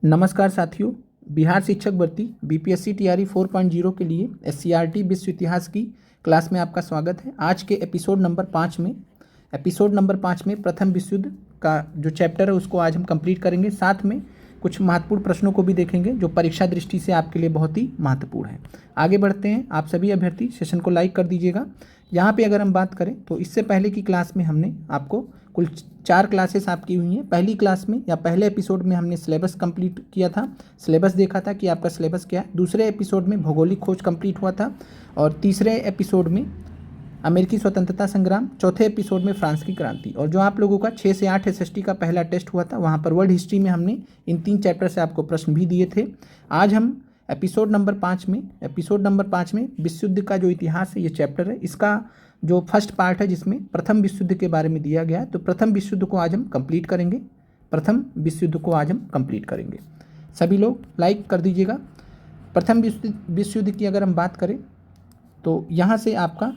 नमस्कार साथियों। बिहार शिक्षक भर्ती बीपीएससी टीआरई 4.0 के लिए एससीईआरटी विश्व इतिहास की क्लास में आपका स्वागत है। आज के एपिसोड नंबर 5 में प्रथम विश्व युद्ध का जो चैप्टर है उसको आज हम कंप्लीट करेंगे। साथ में कुछ महत्वपूर्ण प्रश्नों को भी देखेंगे जो परीक्षा दृष्टि से आपके लिए बहुत ही महत्वपूर्ण है। आगे बढ़ते हैं। आप सभी अभ्यर्थी सेशन को लाइक कर दीजिएगा। यहाँ पे अगर हम बात करें तो इससे पहले की क्लास में हमने आपको कुल 4 क्लासेस आपकी हुई हैं। पहली क्लास में या पहले एपिसोड में हमने सिलेबस कंप्लीट किया था, सिलेबस देखा था कि आपका सिलेबस क्या है। दूसरे एपिसोड में भौगोलिक खोज कंप्लीट हुआ था और तीसरे एपिसोड में अमेरिकी स्वतंत्रता संग्राम, चौथे एपिसोड में फ्रांस की क्रांति। और जो आप लोगों का 6 से 8 एसएसटी का पहला टेस्ट हुआ था वहाँ पर वर्ल्ड हिस्ट्री में हमने इन 3 चैप्टर से आपको प्रश्न भी दिए थे। आज हम एपिसोड नंबर 5 में विश्व युद्ध का जो इतिहास है ये चैप्टर है, इसका जो फर्स्ट पार्ट है जिसमें प्रथम विश्व युद्ध के बारे में दिया गया है। तो प्रथम विश्व युद्ध को आज हम कंप्लीट करेंगे। सभी लोग लाइक कर दीजिएगा। प्रथम विश्व युद्ध की अगर हम बात करें तो यहाँ से आपका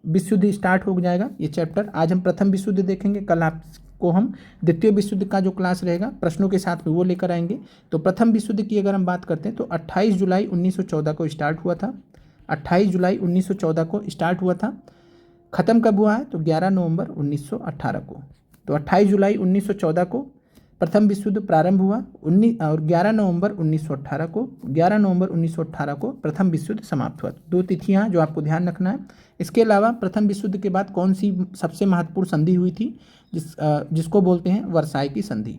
विश्व युद्ध स्टार्ट हो जाएगा ये चैप्टर। आज हम प्रथम विश्व युद्ध देखेंगे, कल आपको हम द्वितीय विश्व युद्ध का जो क्लास रहेगा प्रश्नों के साथ में वो लेकर आएंगे। तो प्रथम विश्व युद्ध की अगर हम बात करते हैं तो 28 जुलाई 1914 को स्टार्ट हुआ था। 28 जुलाई 1914 को स्टार्ट हुआ था। ख़त्म कब हुआ है तो 11 नवंबर 1918 को। तो 28 जुलाई 1914 को प्रथम विश्व युद्ध प्रारंभ हुआ और 11 नवंबर 1918 को प्रथम विश्व युद्ध समाप्त हुआ। 2 तिथियां जो आपको ध्यान रखना है। इसके अलावा प्रथम विश्व युद्ध के बाद कौन सी सबसे महत्वपूर्ण संधि हुई थी जिसको बोलते हैं वर्साई की संधि।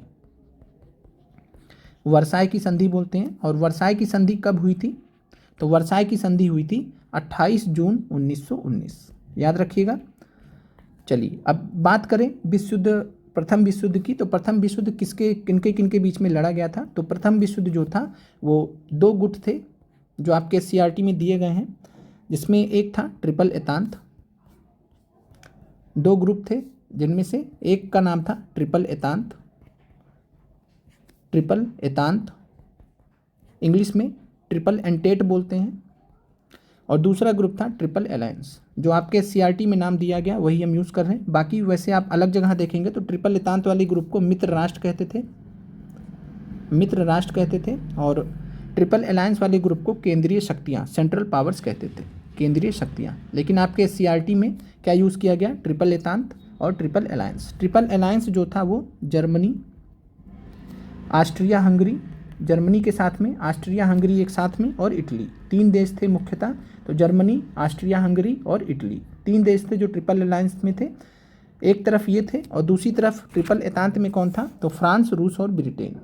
वर्साई की संधि बोलते हैं। और वर्साई की संधि कब हुई थी तो वर्साई की संधि हुई थी 28 जून 1919, याद रखिएगा। चलिए अब बात करें प्रथम विश्व युद्ध की। तो प्रथम विश्व युद्ध किनके बीच में लड़ा गया था। तो प्रथम विश्व युद्ध जो था वो 2 गुट थे जो आपके सीआरटी में दिए गए हैं, जिसमें एक था ट्रिपल एतांत। 2 ग्रुप थे जिनमें से एक का नाम था ट्रिपल एतांत, इंग्लिश में ट्रिपल एंटेट बोलते हैं। और दूसरा ग्रुप था ट्रिपल अलायंस, जो आपके सीआरटी में नाम दिया गया वही हम यूज़ कर रहे हैं। बाकी वैसे आप अलग जगह देखेंगे तो ट्रिपल एतांत वाले ग्रुप को मित्र राष्ट्र कहते थे और ट्रिपल अलायंस वाले ग्रुप को केंद्रीय शक्तियाँ, सेंट्रल पावर्स कहते थे, केंद्रीय शक्तियाँ। लेकिन आपके सीआरटी में क्या यूज़ किया गया, ट्रिपल एतांत और ट्रिपल अलायंस। ट्रिपल अलायंस जो था वो जर्मनी, ऑस्ट्रिया हंगरी, जर्मनी के साथ में ऑस्ट्रिया हंगरी एक साथ में और इटली, 3 देश थे मुख्यतः। तो जर्मनी, ऑस्ट्रिया हंगरी और इटली 3 देश थे जो ट्रिपल अलायंस में थे। एक तरफ ये थे और दूसरी तरफ ट्रिपल एतांत में कौन था तो फ्रांस, रूस और ब्रिटेन।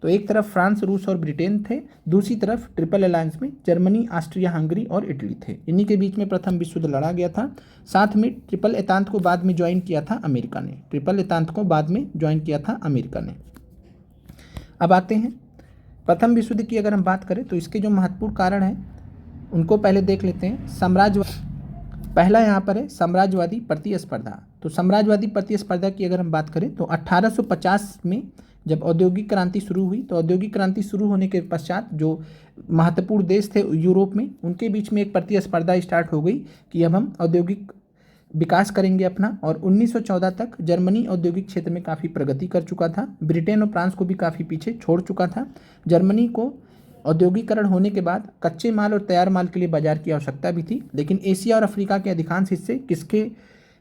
तो एक तरफ फ्रांस, रूस और ब्रिटेन थे, दूसरी तरफ ट्रिपल अलायंस में जर्मनी, ऑस्ट्रिया हंगरी और इटली थे। इन्हीं के बीच में प्रथम विश्व युद्ध लड़ा गया था। साथ में ट्रिपल एतांत को बाद में ज्वाइन किया था अमेरिका ने। अब आते हैं प्रथम विश्व युद्ध की अगर हम बात करें तो इसके जो महत्वपूर्ण कारण हैं उनको पहले देख लेते हैं। पहला यहाँ पर है साम्राज्यवादी प्रतिस्पर्धा। तो साम्राज्यवादी प्रतिस्पर्धा की अगर हम बात करें तो 1850 में जब औद्योगिक क्रांति शुरू हुई तो औद्योगिक क्रांति शुरू होने के पश्चात जो महत्वपूर्ण देश थे यूरोप में, उनके बीच में एक प्रतिस्पर्धा स्टार्ट हो गई कि अब हम औद्योगिक विकास करेंगे अपना। और 1914 तक जर्मनी औद्योगिक क्षेत्र में काफ़ी प्रगति कर चुका था। ब्रिटेन और फ्रांस को भी काफ़ी पीछे छोड़ चुका था। जर्मनी को औद्योगिकरण होने के बाद कच्चे माल और तैयार माल के लिए बाजार की आवश्यकता भी थी। लेकिन एशिया और अफ्रीका के अधिकांश हिस्से किसके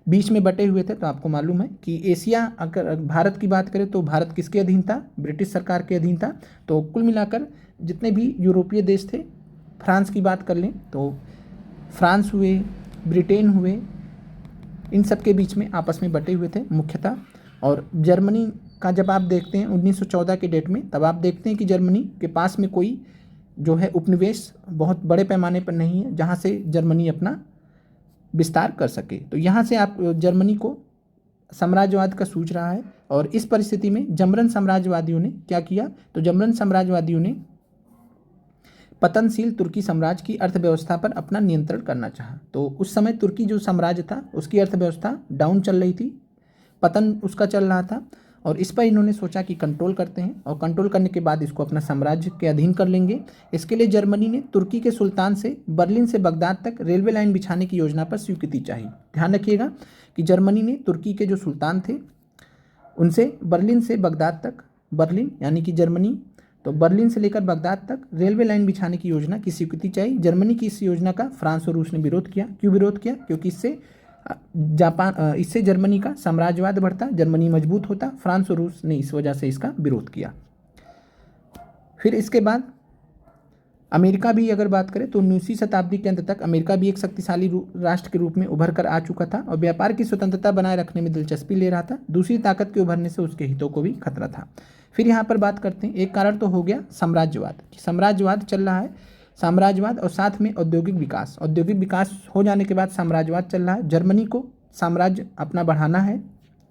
बीच में बटे हुए थे तो आपको मालूम है कि एशिया, अगर भारत की बात करें तो भारत किसके अधीन था, ब्रिटिश सरकार के अधीन था। तो कुल मिलाकर जितने भी यूरोपीय देश थे, फ्रांस की बात कर लें तो फ्रांस हुए, ब्रिटेन हुए, इन सब के बीच में आपस में बटे हुए थे मुख्यतः। और जर्मनी का जब आप देखते हैं 1914 के डेट में, तब आप देखते हैं कि जर्मनी के पास में कोई जो है उपनिवेश बहुत बड़े पैमाने पर नहीं है जहाँ से जर्मनी अपना विस्तार कर सके। तो यहाँ से आप जर्मनी को साम्राज्यवाद का सूझ रहा है। और इस परिस्थिति में जर्मन साम्राज्यवादियों ने क्या किया तो जर्मन साम्राज्यवादियों ने पतनशील तुर्की साम्राज्य की अर्थव्यवस्था पर अपना नियंत्रण करना चाहा। तो उस समय तुर्की जो साम्राज्य था उसकी अर्थव्यवस्था डाउन चल रही थी, पतन उसका चल रहा था। और इस पर इन्होंने सोचा कि कंट्रोल करते हैं और कंट्रोल करने के बाद इसको अपना साम्राज्य के अधीन कर लेंगे। इसके लिए जर्मनी ने तुर्की के सुल्तान से बर्लिन से बगदाद तक रेलवे लाइन बिछाने की योजना पर स्वीकृति चाहिए। ध्यान रखिएगा कि जर्मनी ने तुर्की के जो सुल्तान थे उनसे बर्लिन से बगदाद तक, बर्लिन यानी कि जर्मनी, तो बर्लिन से लेकर बगदाद तक रेलवे लाइन बिछाने की योजना की स्वीकृति चाहिए। जर्मनी की इस योजना का फ्रांस और रूस ने विरोध किया। क्यों विरोध किया? क्योंकि इससे जर्मनी का साम्राज्यवाद बढ़ता, जर्मनी मजबूत होता। फ्रांस और रूस ने इस वजह से इसका विरोध किया। फिर इसके बाद अमेरिका भी अगर बात करें तो 19वीं शताब्दी के अंत तक अमेरिका भी एक शक्तिशाली राष्ट्र के रूप में उभर कर आ चुका था और व्यापार की स्वतंत्रता बनाए रखने में दिलचस्पी ले रहा था। दूसरी ताकत के उभरने से उसके हितों को भी खतरा था। फिर यहाँ पर बात करते हैं, एक कारण तो हो गया साम्राज्यवाद, साम्राज्यवाद चल रहा है, साम्राज्यवाद और साथ में औद्योगिक विकास। औद्योगिक विकास हो जाने के बाद साम्राज्यवाद चल रहा है, जर्मनी को साम्राज्य अपना बढ़ाना है,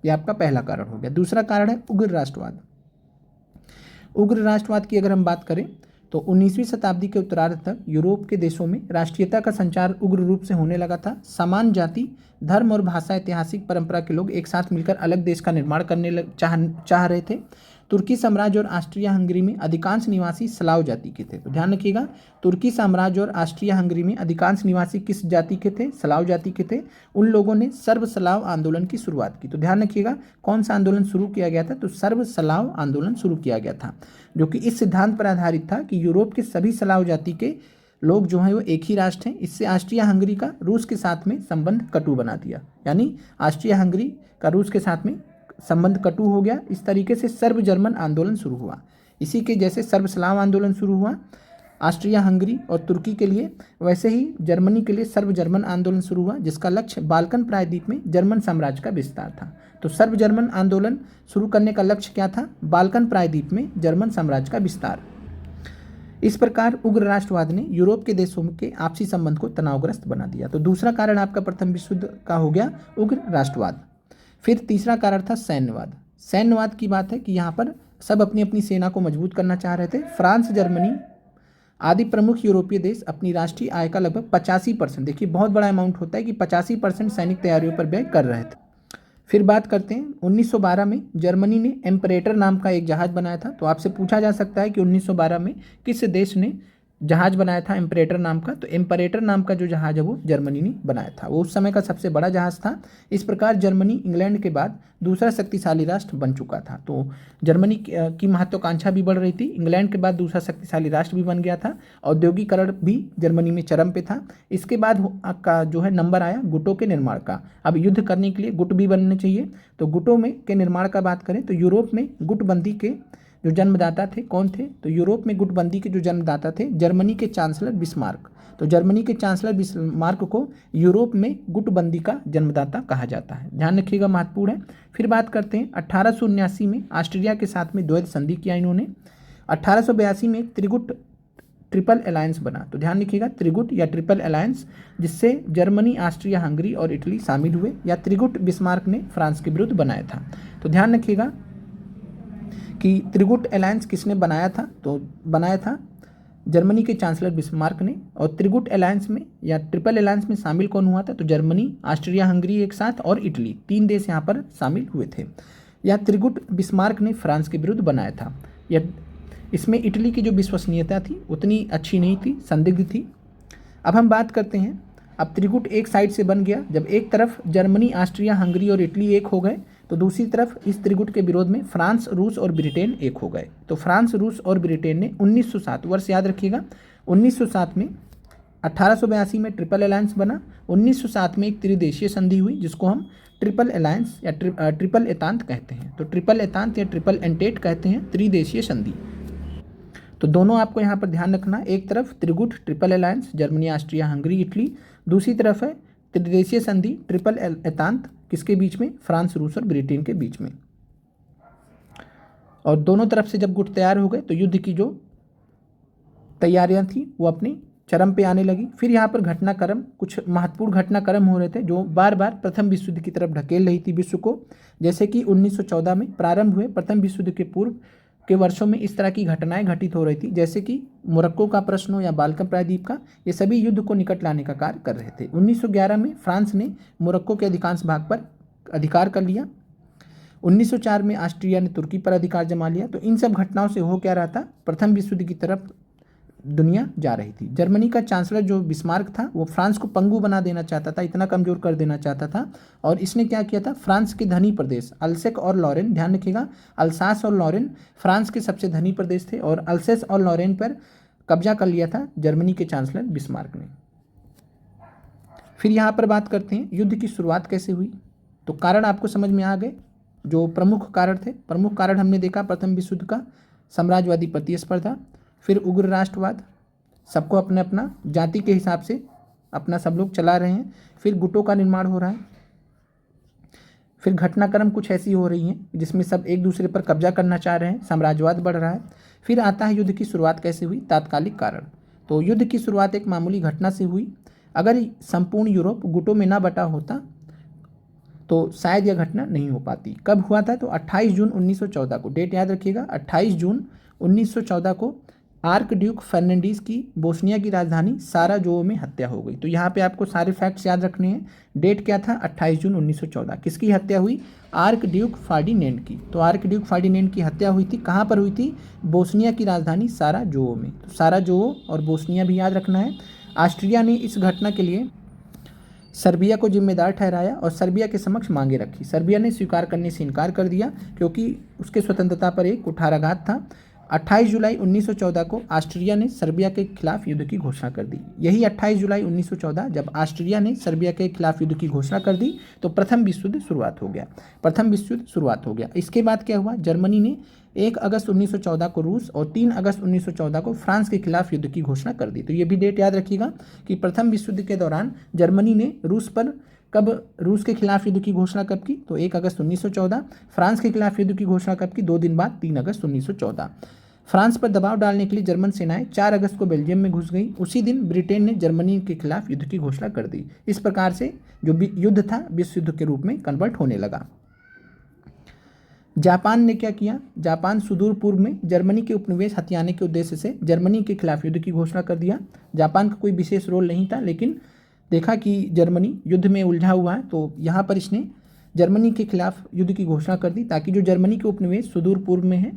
यह आपका पहला कारण हो गया। दूसरा कारण है उग्र राष्ट्रवाद। उग्र राष्ट्रवाद की अगर हम बात करें तो 19वीं शताब्दी के उत्तरार्ध तक यूरोप के देशों में राष्ट्रीयता का संचार उग्र रूप से होने लगा था। समान जाति, धर्म और भाषा, ऐतिहासिक परंपरा के लोग एक साथ मिलकर अलग देश का निर्माण करने चाह रहे थे। तुर्की साम्राज्य और ऑस्ट्रिया हंगरी में अधिकांश निवासी स्लाव जाति के थे। तो ध्यान रखिएगा, तुर्की साम्राज्य और ऑस्ट्रिया हंगरी में अधिकांश निवासी किस जाति के थे? स्लाव जाति के थे। उन लोगों ने सर्व स्लाव आंदोलन की शुरुआत की। तो ध्यान रखिएगा, कौन सा आंदोलन शुरू किया गया था? तो सर्व स्लाव आंदोलन शुरू किया गया था, जो कि इस सिद्धांत पर आधारित था कि यूरोप के सभी स्लाव जाति के लोग जो हैं वो एक ही राष्ट्र हैं। इससे ऑस्ट्रिया हंगरी का रूस के साथ में संबंध कटु बना दिया, यानी ऑस्ट्रिया हंगरी का रूस के साथ में संबंध कटु हो गया। इस तरीके से सर्व जर्मन आंदोलन शुरू हुआ। इसी के जैसे सर्व स्लाव आंदोलन शुरू हुआ ऑस्ट्रिया हंगरी और तुर्की के लिए, वैसे ही जर्मनी के लिए सर्व जर्मन आंदोलन शुरू हुआ, जिसका लक्ष्य बाल्कन प्रायद्वीप में जर्मन साम्राज्य का विस्तार था। तो सर्व जर्मन आंदोलन शुरू करने का लक्ष्य क्या था? बाल्कन प्रायद्वीप में जर्मन साम्राज्य का विस्तार। इस प्रकार उग्र राष्ट्रवाद ने यूरोप के देशों के आपसी संबंध को तनावग्रस्त बना दिया। तो दूसरा कारण आपका प्रथम विश्व युद्ध का हो गया उग्र राष्ट्रवाद। फिर तीसरा कारण था सैन्यवाद। सैन्यवाद की बात है कि यहाँ पर सब अपनी अपनी सेना को मजबूत करना चाह रहे थे। फ्रांस, जर्मनी आदि प्रमुख यूरोपीय देश अपनी राष्ट्रीय आय का लगभग 85%, देखिए बहुत बड़ा अमाउंट होता है कि 85% सैनिक तैयारियों पर व्यय कर रहे थे। फिर बात करते हैं 1912 में जर्मनी ने एम्परेटर नाम का एक जहाज बनाया था। तो आपसे पूछा जा सकता है कि 1912 में किस देश ने जहाज बनाया था एम्परेटर नाम का? तो एम्परेटर नाम का जो जहाज है वो जर्मनी ने बनाया था। वो उस समय का सबसे बड़ा जहाज था। इस प्रकार जर्मनी इंग्लैंड के बाद दूसरा शक्तिशाली राष्ट्र बन चुका था। तो जर्मनी की महत्वाकांक्षा भी बढ़ रही थी, इंग्लैंड के बाद दूसरा शक्तिशाली राष्ट्र भी बन गया था। औद्योगिकरण भी जर्मनी में चरम पे था। इसके बाद का जो है नंबर आया गुटों के निर्माण का। अब युद्ध करने के लिए गुट भी बनने चाहिए। तो गुटों में के निर्माण का बात करें तो यूरोप में गुटबंदी के जो जन्मदाता थे कौन थे? तो यूरोप में गुटबंदी के जो जन्मदाता थे जर्मनी के चांसलर बिस्मार्क। तो जर्मनी के चांसलर बिस्मार्क को यूरोप में गुटबंदी का जन्मदाता कहा जाता है। ध्यान रखिएगा, महत्वपूर्ण है। फिर बात करते हैं 1879 में ऑस्ट्रिया के साथ में द्वैध संधि किया इन्होंने। 1882 में त्रिगुट ट्रिपल अलायंस बना। तो ध्यान रखिएगा, त्रिगुट या ट्रिपल अलायंस, जिससे जर्मनी, ऑस्ट्रिया हंगरी और इटली शामिल हुए, या त्रिगुट बिस्मार्क ने फ्रांस के विरुद्ध बनाया था। तो ध्यान रखिएगा कि त्रिगुट अलायंस किसने बनाया था? तो बनाया था जर्मनी के चांसलर बिस्मार्क ने। और त्रिगुट अलायंस में या ट्रिपल अलायंस में शामिल कौन हुआ था? तो जर्मनी, ऑस्ट्रिया हंगरी एक साथ और इटली, 3 देश यहाँ पर शामिल हुए थे। यह त्रिगुट बिस्मार्क ने फ्रांस के विरुद्ध बनाया था। यह इसमें इटली की जो विश्वसनीयता थी उतनी अच्छी नहीं थी, संदिग्ध थी। अब हम बात करते हैं, अब त्रिगुट एक साइड से बन गया। जब एक तरफ जर्मनी, ऑस्ट्रिया हंगरी और इटली एक हो गए तो दूसरी तरफ इस त्रिगुट के विरोध में फ्रांस, रूस और ब्रिटेन एक हो गए। तो फ्रांस, रूस और ब्रिटेन ने 1907, वर्ष याद रखिएगा, 1907 में 1882 में ट्रिपल अलायंस बना। 1907 में एक त्रिदेशीय संधि हुई जिसको हम ट्रिपल अलायंस या ट्रिपल एतांत कहते हैं। तो ट्रिपल एतांत या ट्रिपल एंटेट कहते हैं त्रिदेशीय संधि। तो दोनों आपको यहाँ पर ध्यान रखना, एक तरफ त्रिगुट triple alliance Germany, Austria Hungary, Italy, दूसरी तरफ है त्रिदेशीय संधि ट्रिपल एतांत, किसके बीच में? फ्रांस, रूस और ब्रिटेन के बीच में। और दोनों तरफ से जब गुट तैयार हो गए तो युद्ध की जो तैयारियां थी वो अपनी चरम पे आने लगी। फिर यहाँ पर घटनाक्रम, कुछ महत्वपूर्ण घटनाक्रम हो रहे थे जो बार बार प्रथम विश्व युद्ध की तरफ ढकेल रही थी विश्व को। जैसे कि 1914 में प्रारंभ हुए प्रथम विश्व युद्ध के पूर्व के वर्षों में इस तरह की घटनाएं घटित हो रही थी, जैसे कि मोरक्को का प्रश्न हो या बाल्कन प्रायद्वीप का, ये सभी युद्ध को निकट लाने का कार्य कर रहे थे। 1911 में फ्रांस ने मोरक्को के अधिकांश भाग पर अधिकार कर लिया। 1904 में ऑस्ट्रिया ने तुर्की पर अधिकार जमा लिया। तो इन सब घटनाओं से हो क्या रहा था, प्रथम विश्व युद्ध की तरफ दुनिया जा रही थी। जर्मनी का चांसलर जो बिस्मार्क था वो फ्रांस को पंगु बना देना चाहता था, इतना कमजोर कर देना चाहता था। और इसने क्या किया था, फ्रांस के धनी प्रदेश अल्सेक और लॉरेन, ध्यान रखिएगा अल्सास और लॉरेन फ्रांस के सबसे धनी प्रदेश थे, और अल्सेस और लॉरेन पर कब्जा कर लिया था जर्मनी के चांसलर बिस्मार्क ने। फिर यहाँ पर बात करते हैं युद्ध की शुरुआत कैसे हुई। तो कारण आपको समझ में आ गए, जो प्रमुख कारण थे। प्रमुख कारण हमने देखा प्रथम विश्व युद्ध का साम्राज्यवादी प्रतिस्पर्धा, फिर उग्र राष्ट्रवाद, सबको अपने अपना जाति के हिसाब से अपना सब लोग चला रहे हैं, फिर गुटों का निर्माण हो रहा है, फिर घटनाक्रम कुछ ऐसी हो रही हैं जिसमें सब एक दूसरे पर कब्जा करना चाह रहे हैं, साम्राज्यवाद बढ़ रहा है। फिर आता है युद्ध की शुरुआत कैसे हुई, तात्कालिक कारण। तो युद्ध की शुरुआत एक मामूली घटना से हुई। अगर संपूर्ण यूरोप गुटों में ना बटा होता तो शायद यह घटना नहीं हो पाती। कब हुआ था, तो 28 जून 1914 को, डेट याद रखिएगा 28 जून 1914 को आर्क ड्यूक फर्नांडीज की बोस्निया की राजधानी साराजेवो में हत्या हो गई। तो यहाँ पे आपको सारे फैक्ट्स याद रखने हैं। डेट क्या था, 28 जून 1914। किसकी हत्या हुई, आर्क ड्यूक फर्डिनेंड की। तो आर्क ड्यूक फर्डिनेंड की हत्या हुई थी, कहाँ पर हुई थी, बोस्निया की राजधानी साराजेवो में। तो साराजेवो और बोस्निया भी याद रखना है। ऑस्ट्रिया ने इस घटना के लिए सर्बिया को जिम्मेदार ठहराया और सर्बिया के समक्ष मांगे रखी। सर्बिया ने स्वीकार करने से इनकार कर दिया क्योंकि उसके स्वतंत्रता पर एक कुठाराघात था। 28 जुलाई 1914 को ऑस्ट्रिया ने सर्बिया के खिलाफ युद्ध की घोषणा कर दी। यही 28 जुलाई 1914 जब ऑस्ट्रिया ने सर्बिया के खिलाफ युद्ध की घोषणा कर दी तो प्रथम विश्व युद्ध शुरुआत हो गया। प्रथम विश्व युद्ध शुरुआत हो गया। इसके बाद क्या हुआ, जर्मनी ने 1 अगस्त 1914 को रूस और 3 अगस्त 1914 को फ्रांस के खिलाफ युद्ध की घोषणा कर दी। तो ये भी डेट याद रखिएगा कि प्रथम विश्व युद्ध के दौरान जर्मनी ने रूस के खिलाफ युद्ध की घोषणा कब की, तो 1 अगस्त 1914। फ्रांस के खिलाफ युद्ध की घोषणा कब की, 2 दिन बाद 3 अगस्त 1914। फ्रांस पर दबाव डालने के लिए जर्मन सेनाएं 4 अगस्त को बेल्जियम में घुस गई। उसी दिन ब्रिटेन ने जर्मनी के खिलाफ युद्ध की घोषणा कर दी। इस प्रकार से जो युद्ध था विश्व युद्ध के रूप में कन्वर्ट होने लगा। जापान ने क्या किया, जापान सुदूर पूर्व में जर्मनी के उपनिवेश हथियाने के उद्देश्य से जर्मनी के खिलाफ युद्ध की घोषणा कर दिया। जापान का कोई विशेष रोल नहीं था, लेकिन देखा कि जर्मनी युद्ध में उलझा हुआ है तो यहाँ पर इसने जर्मनी के खिलाफ युद्ध की घोषणा कर दी ताकि जो जर्मनी के उपनिवेश सुदूर पूर्व में है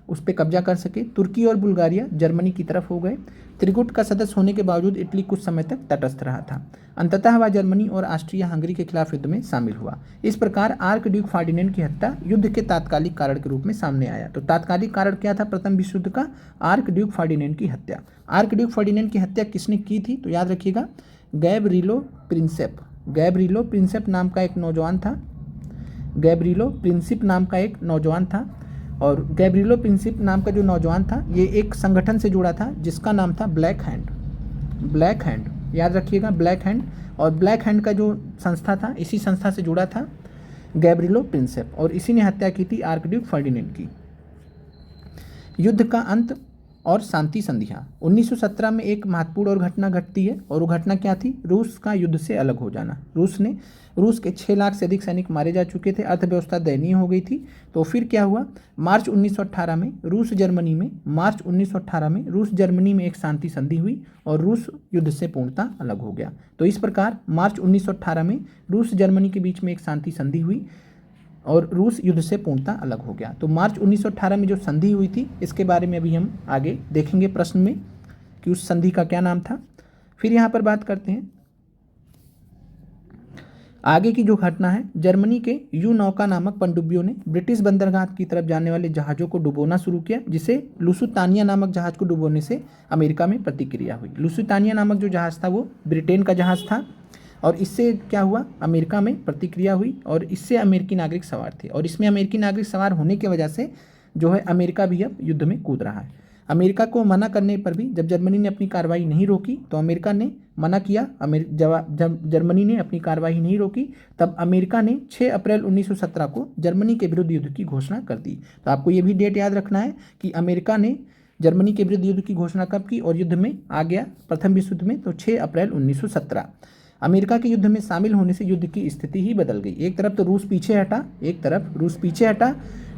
उस पर कब्जा कर सके। तुर्की और बुल्गारिया जर्मनी की तरफ हो गए। त्रिगुट का सदस्य होने के बावजूद इटली कुछ समय तक तटस्थ रहा था। अंततः वह जर्मनी और ऑस्ट्रिया हंगरी के खिलाफ युद्ध में शामिल हुआ। इस प्रकार आर्क ड्यूक फर्डिनेंड की हत्या युद्ध के तात्कालिक कारण के रूप में सामने आया। तो तात्कालिक कारण क्या था प्रथम विश्व युद्ध का, आर्क ड्यूक फर्डिनेंड की हत्या। आर्क ड्यूक फर्डिनेंड की हत्या किसने की थी, तो याद रखिएगा गैब्रिलो प्रिंसेप। गैब्रिलो प्रिंसेप नाम का एक नौजवान था। गैब्रिलो प्रिंसिप नाम का एक नौजवान था। और गैब्रिलो प्रिंसिप नाम का जो नौजवान था ये एक संगठन से जुड़ा था जिसका नाम था ब्लैक हैंड। ब्लैक हैंड याद रखिएगा, ब्लैक हैंड। और ब्लैक हैंड का जो संस्था था इसी संस्था से जुड़ा था गैब्रिलो प्रिंसेप, और इसी ने हत्या की थी आर्कड्यूक फर्डिनेंड की। युद्ध का अंत और शांति संधियाँ। 1917 में एक महत्वपूर्ण और घटना घटती है, और वो घटना क्या थी, रूस का युद्ध से अलग हो जाना। रूस के 6 लाख से अधिक सैनिक मारे जा चुके थे, अर्थव्यवस्था दयनीय हो गई थी। तो फिर क्या हुआ, मार्च 1918 में रूस जर्मनी में एक शांति संधि हुई और रूस युद्ध से पूर्णतः अलग हो गया। तो इस प्रकार मार्च 1918 में रूस जर्मनी के बीच में एक शांति संधि हुई और रूस युद्ध से पूर्णतः अलग हो गया। तो मार्च 1918 में जो संधि हुई थी इसके बारे में अभी हम आगे देखेंगे प्रश्न में कि उस संधि का क्या नाम था। फिर यहाँ पर बात करते हैं आगे की जो घटना है, जर्मनी के यू नौका नामक पनडुब्बियों ने ब्रिटिश बंदरगाह की तरफ जाने वाले जहाज़ों को डुबोना शुरू किया, जिसे लुसुतानिया नामक जहाज़ को डुबोने से अमेरिका में प्रतिक्रिया हुई। लुसुतानिया नामक जो जहाज़ था वो ब्रिटेन का जहाज़ था और इससे क्या हुआ, अमेरिका में प्रतिक्रिया हुई और इससे अमेरिकी नागरिक सवार थे, और इसमें अमेरिकी नागरिक सवार होने की वजह से जो है अमेरिका भी अब युद्ध में कूद रहा है। अमेरिका को मना करने पर भी जब जर्मनी ने अपनी कार्रवाई नहीं रोकी तो अमेरिका ने मना किया। जब जर्मनी ने अपनी कार्रवाई नहीं रोकी तब अमेरिका ने 6 अप्रैल 1917 को जर्मनी के विरुद्ध युद्ध की घोषणा कर दी। तो आपको ये भी डेट याद रखना है कि अमेरिका ने जर्मनी के विरुद्ध युद्ध की घोषणा कब की और युद्ध में आ गया प्रथम विश्व युद्ध में, तो 6 अप्रैल 1917। अमेरिका के युद्ध में शामिल होने से युद्ध की स्थिति ही बदल गई। एक तरफ रूस पीछे हटा,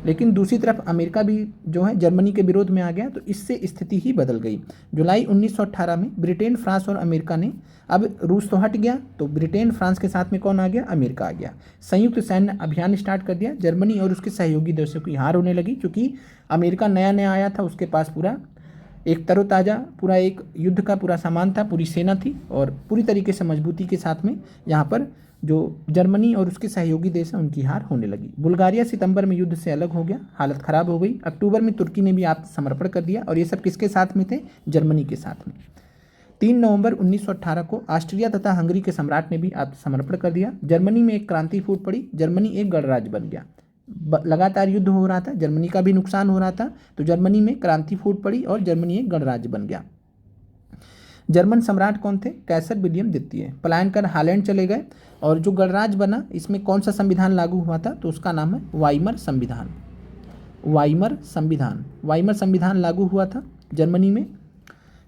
लेकिन दूसरी तरफ अमेरिका भी जो है जर्मनी के विरोध में आ गया, तो इससे स्थिति ही बदल गई। जुलाई 1918 में ब्रिटेन, फ्रांस और अमेरिका ने, अब रूस तो हट गया, तो ब्रिटेन फ्रांस के साथ में कौन आ गया? अमेरिका आ गया। संयुक्त सैन्य अभियान स्टार्ट कर दिया। जर्मनी और उसके सहयोगी देशों की हार होने लगी, क्योंकि अमेरिका नया नया आया था, उसके पास पूरा एक तरोताज़ा पूरा एक युद्ध का पूरा सामान था, पूरी सेना थी और पूरी तरीके से मजबूती के साथ में यहाँ पर जो जर्मनी और उसके सहयोगी देश हैं उनकी हार होने लगी। बुल्गारिया सितंबर में युद्ध से अलग हो गया, हालत ख़राब हो गई। अक्टूबर में तुर्की ने भी आत्मसमर्पण कर दिया, और ये सब किसके साथ में थे? जर्मनी के साथ में। 3 नवंबर 1918 को ऑस्ट्रिया तथा हंगरी के सम्राट ने भी आत्मसमर्पण कर दिया। जर्मनी में एक क्रांति फूट पड़ी, जर्मनी एक गणराज्य बन गया। लगातार युद्ध हो रहा था, जर्मनी का भी नुकसान हो रहा था, तो जर्मनी में क्रांति फूट पड़ी और जर्मनी एक गणराज्य बन गया। जर्मन सम्राट कौन थे? कैसर विलियम द्वितीय। पलायन कर हालैंड चले गए, और जो गणराज्य बना इसमें कौन सा संविधान लागू हुआ था? तो उसका नाम है वाइमर संविधान। वाइमर संविधान लागू हुआ था जर्मनी में।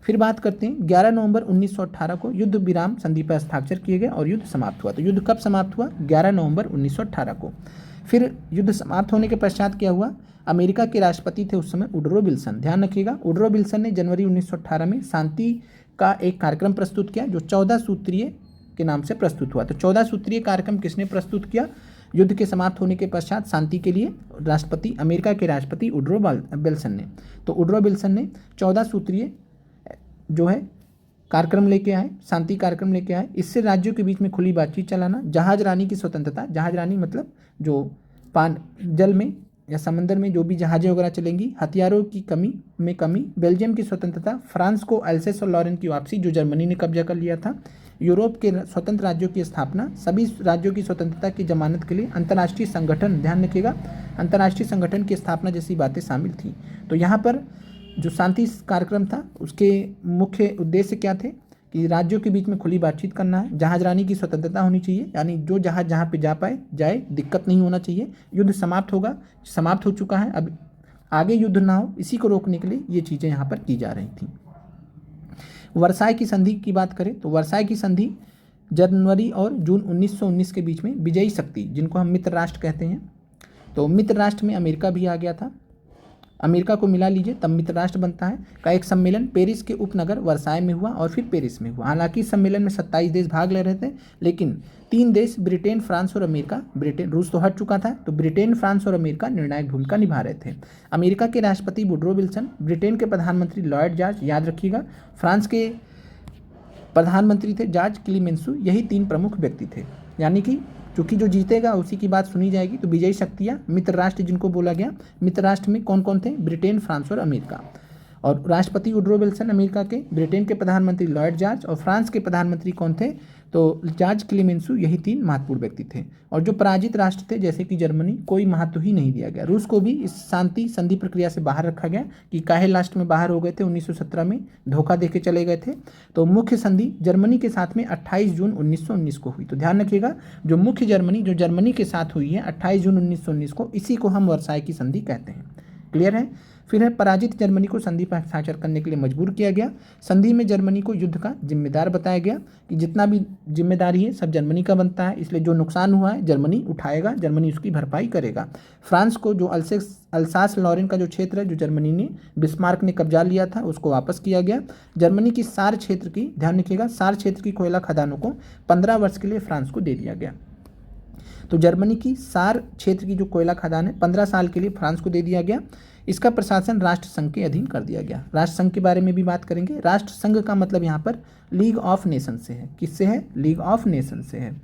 फिर बात करते हैं 11 नवंबर 1918 को युद्ध विराम संधि पर हस्ताक्षर किए गए और युद्ध समाप्त हुआ। तो युद्ध कब समाप्त हुआ? 11 नवंबर 1918 को। फिर युद्ध समाप्त होने के पश्चात क्या हुआ? अमेरिका के राष्ट्रपति थे उस समय वुडरो विल्सन। ध्यान रखिएगा, वुडरो विल्सन ने जनवरी 1918 में शांति का एक कार्यक्रम प्रस्तुत किया, जो 14 सूत्रीय के नाम से प्रस्तुत हुआ। तो 14 सूत्रीय कार्यक्रम किसने प्रस्तुत किया? युद्ध के समाप्त होने के पश्चात शांति के लिए राष्ट्रपति, अमेरिका के राष्ट्रपति वुडरो विल्सन ने। तो वुडरो विल्सन ने 14 सूत्रीय जो है कार्यक्रम लेके आए, शांति कार्यक्रम लेके आए। इससे राज्यों के बीच में खुली बातचीत चलाना, जहाज रानी की स्वतंत्रता, जहाज रानी मतलब जो जल में या समंदर में जो भी जहाज़ें वगैरह चलेंगी, हथियारों की कमी, बेल्जियम की स्वतंत्रता, फ्रांस को अल्सेस और लॉरेन की वापसी जो जर्मनी ने कब्जा कर लिया था, यूरोप के स्वतंत्र राज्यों की स्थापना, सभी राज्यों की स्वतंत्रता की जमानत के लिए अंतर्राष्ट्रीय संगठन, ध्यान रखिएगा, अंतर्राष्ट्रीय संगठन की स्थापना जैसी बातें शामिल थी। तो यहाँ पर जो शांति कार्यक्रम था उसके मुख्य उद्देश्य क्या थे? कि राज्यों के बीच में खुली बातचीत करना है, जहाज रानी की स्वतंत्रता होनी चाहिए, यानी जो जहाज जहाँ पे जा पाए जाए, दिक्कत नहीं होना चाहिए। युद्ध समाप्त हो चुका है, अब आगे युद्ध ना हो, इसी को रोकने के लिए ये चीज़ें यहाँ पर की जा रही थी। वर्साय की संधि की बात करें तो वर्साय की संधि जनवरी और जून 1919 के बीच में विजयी शक्ति, जिनको हम मित्र राष्ट्र कहते हैं, तो मित्र राष्ट्र में अमेरिका भी आ गया था, अमेरिका को मिला लीजिए तब मित्र राष्ट्र बनता है, का एक सम्मेलन पेरिस के उपनगर वर्साय में हुआ और फिर पेरिस में हुआ। हालांकि इस सम्मेलन में 27 देश भाग ले रहे थे, लेकिन 3 देश ब्रिटेन, फ्रांस और अमेरिका, ब्रिटेन रूस तो हट चुका था, तो ब्रिटेन, फ्रांस और अमेरिका निर्णायक भूमिका निभा रहे थे। अमेरिका के राष्ट्रपति वुडरो विल्सन, ब्रिटेन के प्रधानमंत्री लॉयड जॉर्ज, याद रखिएगा, फ्रांस के प्रधानमंत्री थे जॉर्ज क्लीमेंसू, यही 3 प्रमुख व्यक्ति थे। यानी कि चूँकि जो जीतेगा उसी की बात सुनी जाएगी। तो विजयी शक्तियाँ मित्र राष्ट्र जिनको बोला गया, मित्र राष्ट्र में कौन कौन थे? ब्रिटेन, फ्रांस और अमेरिका। और राष्ट्रपति वुडरो विल्सन अमेरिका के, ब्रिटेन के प्रधानमंत्री लॉयड जॉर्ज और फ्रांस के प्रधानमंत्री कौन थे? तो जॉर्ज क्लीमेंसू, यही 3 महत्वपूर्ण व्यक्ति थे। और जो पराजित राष्ट्र थे जैसे कि जर्मनी, कोई महत्व ही नहीं दिया गया। रूस को भी इस शांति संधि प्रक्रिया से बाहर रखा गया कि काहे लास्ट में बाहर हो गए थे, 1917 में धोखा देके चले गए थे। तो मुख्य संधि जर्मनी के साथ में 28 जून 1919 को हुई। तो ध्यान रखिएगा, जो मुख्य जो जर्मनी के साथ हुई है 28 जून 1919 को, इसी को हम वर्साय की संधि कहते हैं। क्लियर है? फिर है पराजित जर्मनी को संधि पर हस्ताक्षर करने के लिए मजबूर किया गया। संधि में जर्मनी को युद्ध का जिम्मेदार बताया गया कि जितना भी जिम्मेदारी है सब जर्मनी का बनता है, इसलिए जो नुकसान हुआ है जर्मनी उठाएगा, जर्मनी उसकी भरपाई करेगा। फ्रांस को जो अल्सास लॉरेन का जो क्षेत्र है जो जर्मनी ने, बिस्मार्क ने कब्जा लिया था, उसको वापस किया गया। जर्मनी की सार क्षेत्र की, ध्यान रखिएगा, सार क्षेत्र की कोयला खदानों को 15 वर्ष के लिए फ्रांस को दे दिया गया। तो जर्मनी की सार क्षेत्र की जो कोयला खदान है 15 साल के लिए फ्रांस को दे दिया गया। इसका प्रशासन राष्ट्र संघ के अधीन कर दिया गया। राष्ट्र संघ के बारे में भी बात करेंगे। राष्ट्र संघ का मतलब यहाँ पर लीग ऑफ नेशन से है। किससे है? लीग ऑफ नेशन से है।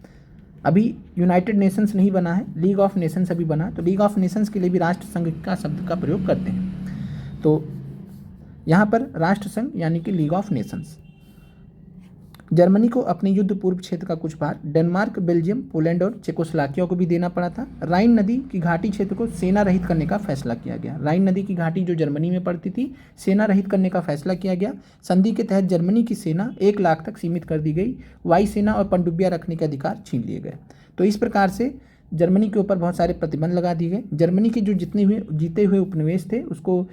अभी यूनाइटेड नेशंस नहीं बना है, लीग ऑफ नेशंस अभी बना, तो लीग ऑफ नेशंस के लिए भी राष्ट्र संघ का शब्द का प्रयोग करते हैं। तो यहाँ पर राष्ट्र संघ यानी कि लीग ऑफ नेशंस। जर्मनी को अपने युद्ध पूर्व क्षेत्र का कुछ भाग डेनमार्क, बेल्जियम, पोलैंड और चेकोस्लोवाकिया को भी देना पड़ा था। राइन नदी की घाटी क्षेत्र को सेना रहित करने का फैसला किया गया। राइन नदी की घाटी जो जर्मनी में पड़ती थी, सेना रहित करने का फैसला किया गया। संधि के तहत जर्मनी की सेना 1 लाख तक सीमित कर दी गई। वायुसेना और पनडुब्बियां रखने के अधिकार छीन लिए गए। तो इस प्रकार से जर्मनी के ऊपर बहुत सारे प्रतिबंध लगा दिए गए। जर्मनी के जो जीते हुए उपनिवेश थे उसको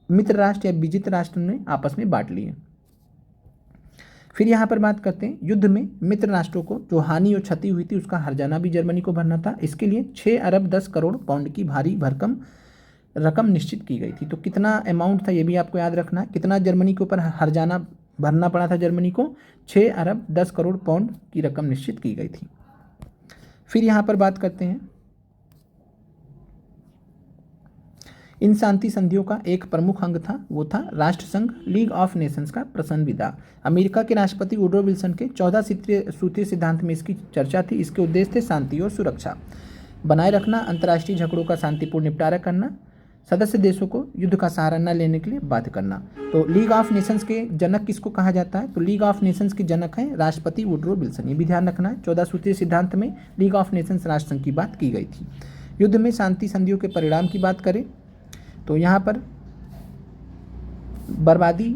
मित्र राष्ट्र या विजित राष्ट्र ने आपस में बांट लिए। फिर यहाँ पर बात करते हैं, युद्ध में मित्र राष्ट्रों को जो हानि और क्षति हुई थी उसका हर्जाना भी जर्मनी को भरना था। इसके लिए 6 अरब 10 करोड़ पाउंड की भारी भरकम रकम निश्चित की गई थी। तो कितना अमाउंट था ये भी आपको याद रखना है। कितना जर्मनी के ऊपर हर्जाना भरना पड़ा था जर्मनी को? 6 अरब 10 करोड़ पाउंड की रकम निश्चित की गई थी। फिर यहाँ पर बात करते हैं, इन शांति संधियों का एक प्रमुख अंग था, वो था राष्ट्र संघ लीग ऑफ नेशंस का प्रशन विदा। अमेरिका के राष्ट्रपति वुडरो विल्सन के 14 सूत्रीय सिद्धांत में इसकी चर्चा थी। इसके उद्देश्य थे शांति और सुरक्षा बनाए रखना, अंतर्राष्ट्रीय झगड़ों का शांतिपूर्ण निपटारा करना, सदस्य देशों को युद्ध का सहारा न लेने के लिए बाध्य करना। तो लीग ऑफ नेशंस के जनक किसको कहा जाता है? तो लीग ऑफ नेशंस के जनक हैं राष्ट्रपति वुडरो विल्सन। ये भी ध्यान रखना है। 14 सूत्रीय सिद्धांत में लीग ऑफ नेशंस राष्ट्र संघ की बात की गई थी। युद्ध में शांति संधियों के परिणाम की बात करें तो यहाँ पर बर्बादी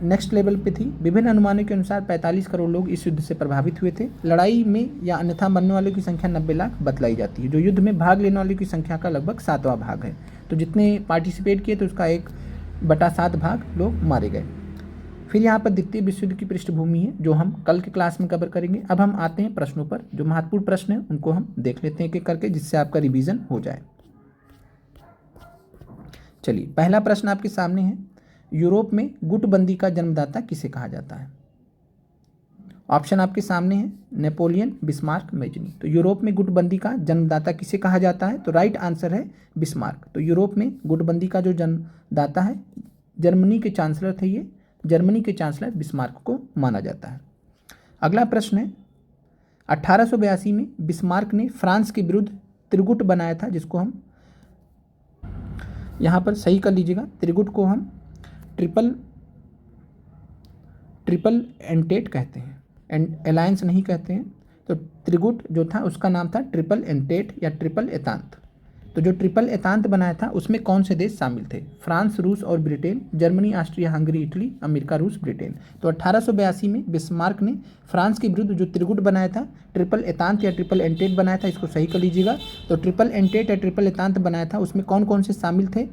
नेक्स्ट लेवल पे थी। विभिन्न अनुमानों के अनुसार 45 करोड़ लोग इस युद्ध से प्रभावित हुए थे। लड़ाई में या अन्यथा मरने वालों की संख्या 90 लाख बतलाई जाती है, जो युद्ध में भाग लेने वालों की संख्या का लगभग 7वां भाग है। तो जितने पार्टिसिपेट किए तो उसका 1/7 भाग लोग मारे गए। फिर यहाँ पर द्वितीय विश्व युद्ध की पृष्ठभूमि है, जो हम कल के क्लास में कवर करेंगे। अब हम आते हैं प्रश्नों पर। जो महत्वपूर्ण प्रश्न हैं उनको हम देख लेते हैं एक एक करके, जिससे आपका रिवीजन हो जाए। चलिए, पहला प्रश्न आपके सामने है, यूरोप में गुटबंदी का जन्मदाता किसे कहा जाता है? ऑप्शन आपके सामने है, नेपोलियन, बिस्मार्क, मेजनी। तो यूरोप में गुटबंदी का जन्मदाता किसे कहा जाता है? तो राइट आंसर है बिस्मार्क। तो यूरोप में गुटबंदी का जो जन्मदाता है, जर्मनी के चांसलर थे ये, जर्मनी के चांसलर बिस्मार्क को माना जाता है। अगला प्रश्न है, 1882 में बिस्मार्क ने फ्रांस के विरुद्ध त्रिगुट बनाया था, जिसको हम यहाँ पर सही कर लीजिएगा, त्रिगुट को हम ट्रिपल एंटेट कहते हैं, अलायंस नहीं कहते हैं। तो त्रिगुट जो था उसका नाम था ट्रिपल एंटेट या ट्रिपल एतांत। तो जो ट्रिपल एतांत बनाया था उसमें कौन से देश शामिल थे? फ्रांस, रूस और Britain, Germany, Austria, Hungary, Italy, America, रूस, ब्रिटेन। तो 1882 में बिस्मार्क ने फ्रांस के विरुद्ध जो त्रिगुट बनाया था, ट्रिपल एतांत या ट्रिपल एंटेट बनाया था, इसको सही कर लीजिएगा। तो ट्रिपल एंटेट या ट्रिपल एतांत बनाया था, उसमें कौन कौन से शामिल थे?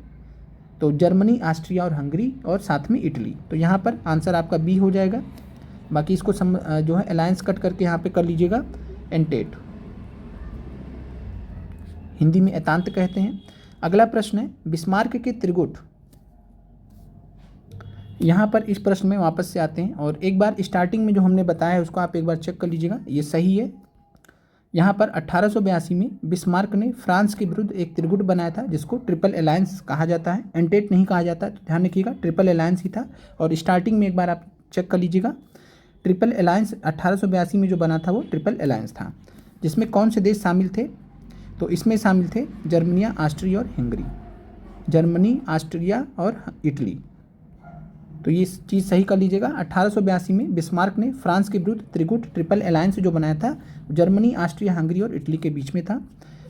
तो जर्मनी, ऑस्ट्रिया और हंगरी और साथ में इटली। तो यहाँ पर आंसर आपका बी हो जाएगा। बाकी इसको जो है अलायंस कट करके यहाँ पे कर लीजिएगा, एंटेट, हिंदी में एतांत कहते हैं। अगला प्रश्न है, बिस्मार्क के त्रिगुट। यहाँ पर इस प्रश्न में वापस से आते हैं और एक बार स्टार्टिंग में जो हमने बताया है उसको आप एक बार चेक कर लीजिएगा, ये सही है। यहाँ पर 1882 में बिस्मार्क ने फ्रांस के विरुद्ध एक त्रिगुट बनाया था, जिसको ट्रिपल अलायंस कहा जाता है, एंटेट नहीं कहा जाता। तो ध्यान रखिएगा, ट्रिपल अलायंस ही था। और स्टार्टिंग में एक बार आप चेक कर लीजिएगा, ट्रिपल अलायंस 1882 में जो बना था वो ट्रिपल अलायंस था, जिसमें कौन से देश शामिल थे? तो इसमें शामिल थे जर्मनिया, ऑस्ट्रिया और हंगरी, जर्मनी, ऑस्ट्रिया और इटली। तो ये चीज़ सही कर लीजिएगा। 1882 में बिस्मार्क ने फ्रांस के विरुद्ध त्रिगुट ट्रिपल अलायंस जो बनाया था, जर्मनी, ऑस्ट्रिया, हंगरी और इटली के बीच में था।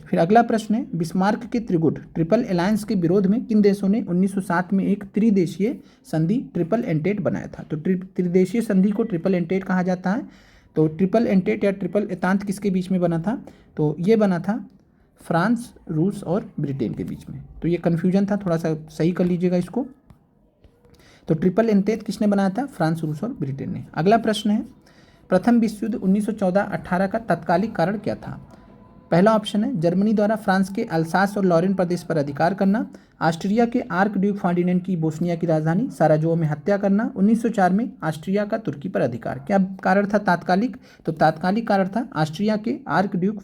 फिर अगला प्रश्न है, बिस्मार्क के त्रिगुट ट्रिपल अलायंस के विरोध में किन देशों ने 1907 में एक त्रिदेशीय संधि ट्रिपल एंटेट बनाया था? तो त्रिदेशीय संधि को ट्रिपल एंटेट कहा जाता है। तो ट्रिपल एंटेट या ट्रिपल एतांत किसके बीच में बना था? तो ये बना था फ्रांस, रूस और ब्रिटेन के बीच में। तो ये कन्फ्यूजन था, थोड़ा सा सही कर लीजिएगा इसको। तो ट्रिपल एंटेट किसने बनाया था? फ्रांस, रूस और ब्रिटेन ने। अगला प्रश्न है, प्रथम विश्व युद्ध 1914-18 का तत्कालिक कारण क्या था? पहला ऑप्शन है, जर्मनी द्वारा फ्रांस के अल्सास और लॉरेन प्रदेश पर अधिकार करना, ऑस्ट्रिया के आर्क ड्यूक फर्डिनेंड की बोस्निया की राजधानी साराजेवो में हत्या करना, 1904 में ऑस्ट्रिया का तुर्की पर अधिकार। क्या कारण था तात्कालिक? तो तात्कालिक कारण था ऑस्ट्रिया के आर्क ड्यूक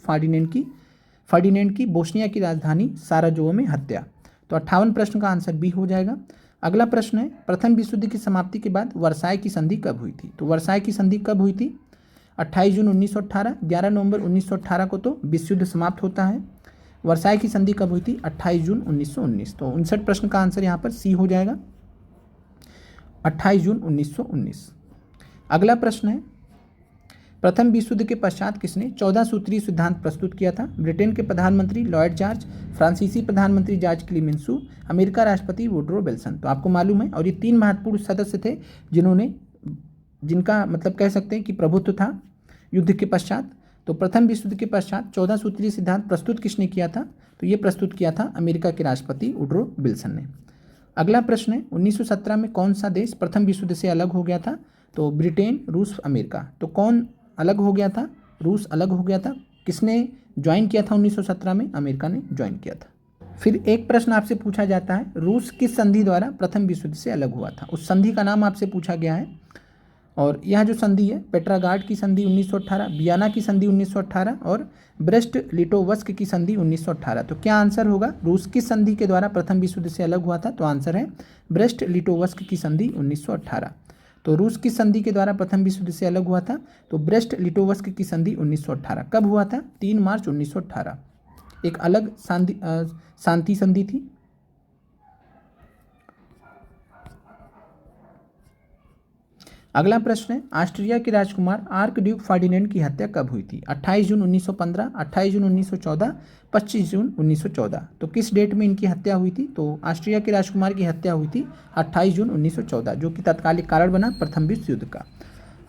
फर्डिनेंड की बोस्निया की राजधानी साराजेवो में हत्या। तो 58 प्रश्न का आंसर बी हो जाएगा। अगला प्रश्न है, प्रथम विश्व युद्ध की समाप्ति के बाद वर्साय की संधि कब हुई थी? तो वर्साय की संधि कब हुई थी? 28 जून 1918, 11 नवंबर 1918 को तो विश्व युद्ध समाप्त होता है। वर्साय की संधि कब हुई थी? 28 जून 1919। तो 59 प्रश्न का आंसर यहाँ पर सी हो जाएगा, 28 जून 1919। अगला प्रश्न है, प्रथम विश्व युद्ध के पश्चात किसने 14 सूत्रीय सिद्धांत प्रस्तुत किया था? ब्रिटेन के प्रधानमंत्री लॉयड जॉर्ज, फ्रांसीसी प्रधानमंत्री जॉर्ज क्लीमेंसू, अमेरिका राष्ट्रपति वुडरो विल्सन। तो आपको मालूम है, और ये 3 महत्वपूर्ण सदस्य थे जिनका मतलब कह सकते हैं कि प्रभुत्व था युद्ध के पश्चात। तो प्रथम विश्व युद्ध के पश्चात 14 सूत्रीय सिद्धांत प्रस्तुत किसने किया था? तो ये प्रस्तुत किया था अमेरिका के राष्ट्रपति वुडरो विल्सन ने। अगला प्रश्न है, 1917 में कौन सा देश प्रथम विश्व युद्ध से अलग हो गया था? तो ब्रिटेन, रूस, अमेरिका। तो कौन अलग हो गया था? रूस अलग हो गया था। किसने ज्वाइन किया था 1917 में? अमेरिका ने ज्वाइन किया था। फिर एक प्रश्न आपसे पूछा जाता है, रूस किस संधि द्वारा प्रथम विश्व युद्ध से अलग हुआ था? उस संधि का नाम आपसे पूछा गया है। और यह जो संधि है, पेट्रागार्ड की संधि 1918, वियना की संधि 1918 और ब्रेस्ट लिटोवस्क की संधि 1918। तो क्या आंसर होगा? रूस किस संधि के द्वारा प्रथम विश्व युद्ध से अलग हुआ था? तो आंसर है ब्रेस्ट लिटोवस्क की संधि 1918। तो रूस किस संधि के द्वारा प्रथम विश्व युद्ध से अलग हुआ था? तो ब्रेस्ट लिटोवस्क की संधि 1918। कब हुआ था? 3 मार्च 1918। एक अलग शांति संधि थी। अगला प्रश्न है, ऑस्ट्रिया के राजकुमार आर्क ड्यूक फर्डिनेंड की हत्या कब हुई थी? 28 जून 1915, 28 जून 1914, 25 जून 1914। तो किस डेट में इनकी हत्या हुई थी? तो ऑस्ट्रिया के राजकुमार की हत्या हुई थी 28 जून 1914, जो कि तत्कालिक कारण बना प्रथम विश्व युद्ध का।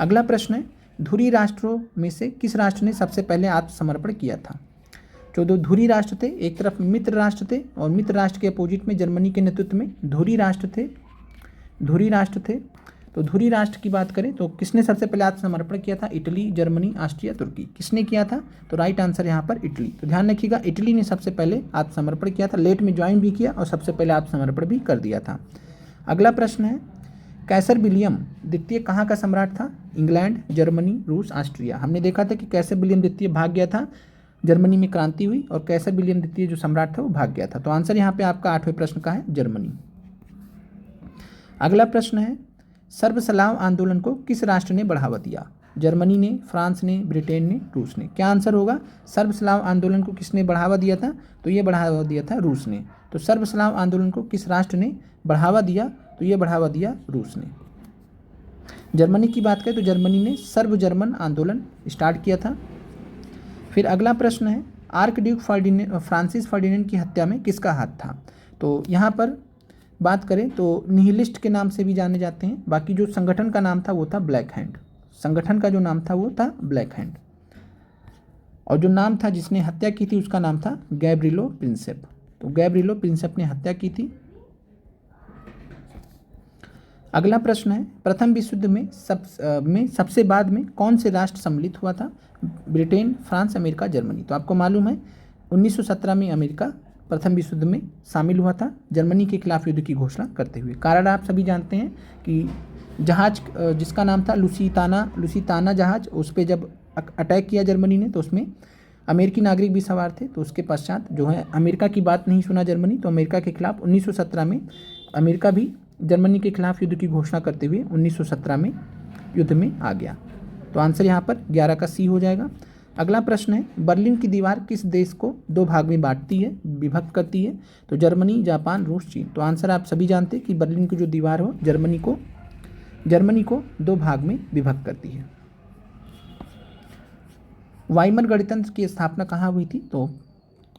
अगला प्रश्न है, धुरी राष्ट्रों में से किस राष्ट्र ने सबसे पहले आत्मसमर्पण किया था? जो दो धुरी राष्ट्र थे, एक तरफ मित्र राष्ट्र थे और मित्र राष्ट्र के अपोजिट में जर्मनी के नेतृत्व में धुरी राष्ट्र थे। तो धुरी राष्ट्र की बात करें तो किसने सबसे पहले आत्मसमर्पण किया था? इटली, जर्मनी, ऑस्ट्रिया, तुर्की। किसने किया था? तो राइट आंसर यहाँ पर इटली। तो ध्यान रखिएगा, इटली ने सबसे पहले आत्मसमर्पण किया था, लेट में ज्वाइन भी किया और सबसे पहले आत्मसमर्पण भी कर दिया था। अगला प्रश्न है, कैसर विलियम द्वितीय कहाँ का सम्राट था? इंग्लैंड, जर्मनी, रूस, ऑस्ट्रिया। हमने देखा था कि कैसर विलियम द्वितीय भाग गया था, जर्मनी में क्रांति हुई और कैसर विलियम द्वितीय जो सम्राट था वो भाग गया था। तो आंसर यहाँ पे आपका 8वें प्रश्न का है जर्मनी। अगला प्रश्न है, सर्वसलाव आंदोलन को किस राष्ट्र ने बढ़ावा दिया? जर्मनी ने, फ्रांस ने, ब्रिटेन ने, रूस ने। क्या आंसर होगा? सर्वसलाव आंदोलन को किसने बढ़ावा दिया था? तो ये बढ़ावा दिया था रूस ने। तो सर्वसलाव आंदोलन को किस राष्ट्र ने बढ़ावा दिया? तो ये बढ़ावा दिया रूस ने। जर्मनी की बात करें तो जर्मनी ने सर्व जर्मन आंदोलन स्टार्ट किया था। फिर अगला प्रश्न है, आर्क ड्यूक फ्रांसिस फर्डिनेंड की हत्या में किसका हाथ था? तो यहाँ पर बात करें तो निहिलिस्ट के नाम से भी जाने जाते हैं। बाकी जो संगठन का नाम था वो था ब्लैक हैंड। संगठन का जो नाम था वो था ब्लैक हैंड। और जो नाम था जिसने हत्या की थी उसका नाम था गैब्रिलो प्रिंसेप। तो गैब्रिलो प्रिंसेप ने हत्या की थी। अगला प्रश्न है, प्रथम विश्व युद्ध में सबसे बाद में कौन से राष्ट्र सम्मिलित हुआ था? Britain, France, America, Germany. तो आपको मालूम है 1917 में अमेरिका प्रथम विश्व युद्ध में शामिल हुआ था, जर्मनी के खिलाफ युद्ध की घोषणा करते हुए। कारण आप सभी जानते हैं कि जहाज जिसका नाम था लुसिताना जहाज, उस पर जब अटैक किया जर्मनी ने तो उसमें अमेरिकी नागरिक भी सवार थे। तो उसके पश्चात जो है अमेरिका की बात नहीं सुना जर्मनी, तो अमेरिका के खिलाफ 1917 में अमेरिका भी जर्मनी के खिलाफ युद्ध की घोषणा करते हुए 1917 में युद्ध में आ गया। तो आंसर यहाँ पर 11 का सी हो जाएगा। अगला प्रश्न है, बर्लिन की दीवार किस देश को 2 भाग में बांटती है, विभक्त करती है? तो जर्मनी, जापान, रूस, चीन। तो आंसर आप सभी जानते हैं कि बर्लिन की जो दीवार हो जर्मनी को 2 भाग में विभक्त करती है। वाइमर गणतंत्र की स्थापना कहाँ हुई थी? तो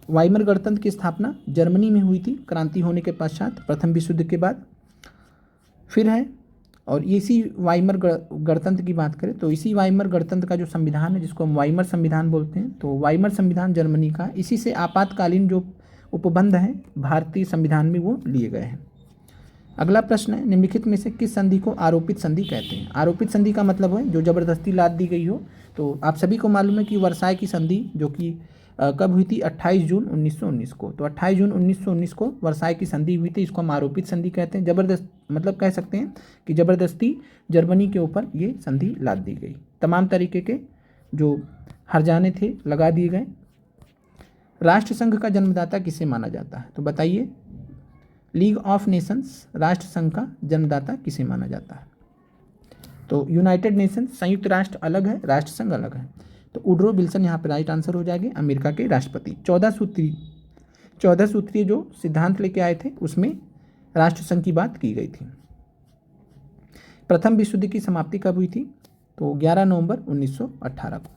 वाइमर गणतंत्र की स्थापना जर्मनी में हुई थी क्रांति होने के पश्चात प्रथम विश्व युद्ध के बाद। फिर है, और इसी वाइमर गणतंत्र की बात करें तो इसी वाइमर गणतंत्र का जो संविधान है जिसको हम वाइमर संविधान बोलते हैं, तो वाइमर संविधान जर्मनी का, इसी से आपातकालीन जो उपबंध हैं भारतीय संविधान में वो लिए गए हैं। अगला प्रश्न है, निम्नलिखित में से किस संधि को आरोपित संधि कहते हैं? आरोपित संधि का मतलब है जो जबरदस्ती लाद दी गई हो। तो आप सभी को मालूम है कि वर्साय की संधि जो कि कब हुई थी? 28 जून 1919 को। तो 28 जून 1919 को वर्साय की संधि हुई थी, इसको हम आरोपित संधि कहते हैं। जबरदस्त मतलब कह सकते हैं कि जबरदस्ती जर्मनी के ऊपर ये संधि लाद दी गई, तमाम तरीके के जो हर्जाने थे लगा दिए गए। राष्ट्रसंघ का जन्मदाता किसे माना जाता है? तो बताइए, लीग ऑफ नेशंस राष्ट्र संघ का जन्मदाता किसे माना जाता है? तो यूनाइटेड नेशंस, संयुक्त राष्ट्र अलग है, राष्ट्र संघ अलग है। तो वुडरो विल्सन यहाँ पे राइट आंसर हो जाएंगे, अमेरिका के राष्ट्रपति। 14 सूत्रीय जो सिद्धांत लेके आए थे उसमें राष्ट्रसंघ की बात की गई थी। प्रथम विश्व युद्ध की समाप्ति कब हुई थी? तो 11 नवंबर 1918 को।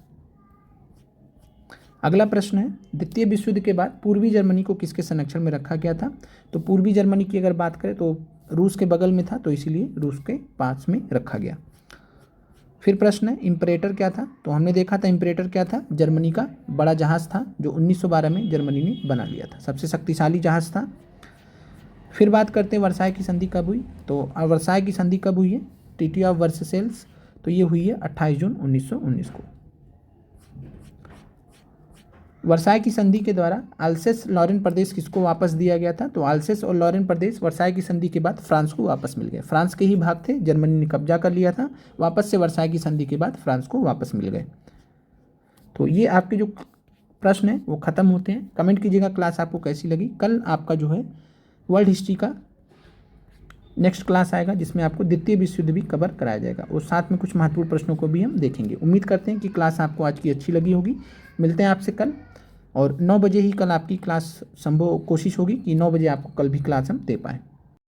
अगला प्रश्न है, द्वितीय विश्व युद्ध के बाद पूर्वी जर्मनी को किसके संरक्षण में रखा गया था? तो पूर्वी जर्मनी की अगर बात करें तो रूस के बगल में था, तो इसीलिए रूस के पास में रखा गया। फिर प्रश्न है, इम्परेटर क्या था? तो हमने देखा था इम्परेटर क्या था, जर्मनी का बड़ा जहाज था जो 1912 में जर्मनी ने बना लिया था, सबसे शक्तिशाली जहाज था। फिर बात करते हैं वर्साय की संधि कब हुई? तो वर्साय की संधि कब हुई है? ट्रीटी ऑफ वर्सेल्स, तो ये हुई है 28 जून 1919 को। वर्साई की संधि के द्वारा अल्सेस लॉरेन प्रदेश किसको वापस दिया गया था? तो अल्सेस और लॉरेन प्रदेश वर्साई की संधि के बाद फ्रांस को वापस मिल गए। फ्रांस के ही भाग थे, जर्मनी ने कब्जा कर लिया था, वापस से वर्साई की संधि के बाद फ्रांस को वापस मिल गए। तो ये आपके जो प्रश्न है वो ख़त्म होते हैं। कमेंट कीजिएगा क्लास आपको कैसी लगी। कल आपका जो है वर्ल्ड हिस्ट्री का नेक्स्ट क्लास आएगा, जिसमें आपको द्वितीय विश्व युद्ध भी कवर कराया जाएगा और साथ में कुछ महत्वपूर्ण प्रश्नों को भी हम देखेंगे। उम्मीद करते हैं कि क्लास आपको आज की अच्छी लगी होगी। मिलते हैं आपसे कल, और 9 बजे ही कल आपकी क्लास संभव कोशिश होगी कि 9 बजे आपको कल भी क्लास हम दे पाएँ।